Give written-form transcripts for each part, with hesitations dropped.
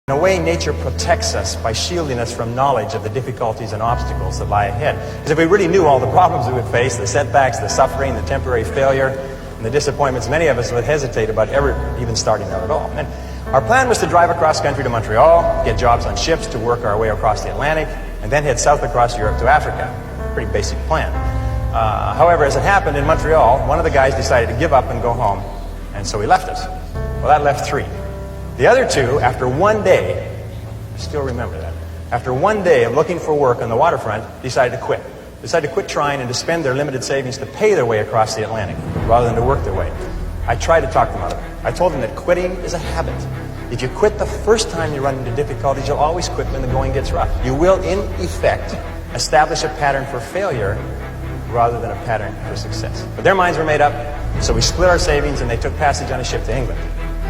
In a way, nature protects us by shielding us from knowledge of the difficulties and obstacles that lie ahead. Because if we really knew all the problems we would face, the setbacks, the suffering, the temporary failure, and the disappointments, many of us would hesitate about ever even starting out at all. And our plan was to drive across country to Montreal, get jobs on ships to work our way across the Atlantic, and then head south across Europe to Africa. Pretty basic plan. However, as it happened in Montreal, one of the guys decided to give up and go home, and so he left us. Well, that left three. The other two, after one day, I still remember that, after one day of looking for work on the waterfront, decided to quit. Decided to quit trying and to spend their limited savings to pay their way across the Atlantic, rather than to work their way. I tried to talk them out of it. I told them that quitting is a habit. If you quit the first time you run into difficulties, you'll always quit when the going gets rough. You will, in effect, establish a pattern for failure rather than a pattern for success. But their minds were made up, so we split our savings and they took passage on a ship to England.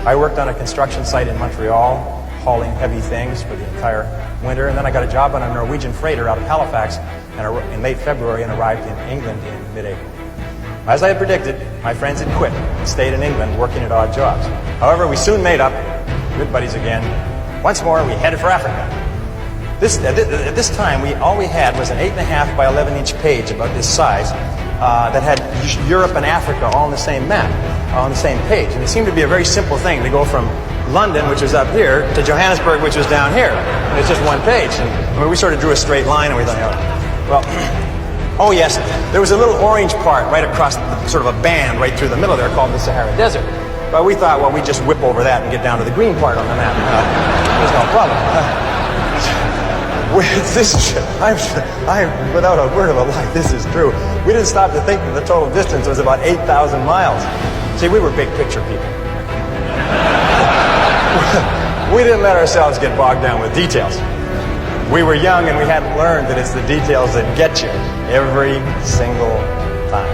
I worked on a construction site in Montreal, hauling heavy things for the entire winter, and then I got a job on a Norwegian freighter out of Halifax in late February and arrived in England in mid-April. As I had predicted, my friends had quit and stayed in England working at odd jobs. However, we soon made up, good buddies again. Once more, we headed for Africa. At this time, all we had was an 8.5 by 11-inch page about this size that had Europe and Africa all on the same map, on the same page. And it seemed to be a very simple thing to go from London, which was up here, to Johannesburg, which was down here. And it's just one page. And we sort of drew a straight line and we thought, well, oh yes, there was a little orange part right across sort of a band right through the middle there called the Sahara Desert. But we thought, well, we'd just whip over that and get down to the green part on the map. There's no problem. I'm without a word of a lie, this is true. We didn't stop to think that the total distance was about 8,000 miles. See, we were big picture people. We didn't let ourselves get bogged down with details. We were young and we hadn't learned that it's the details that get you every single time.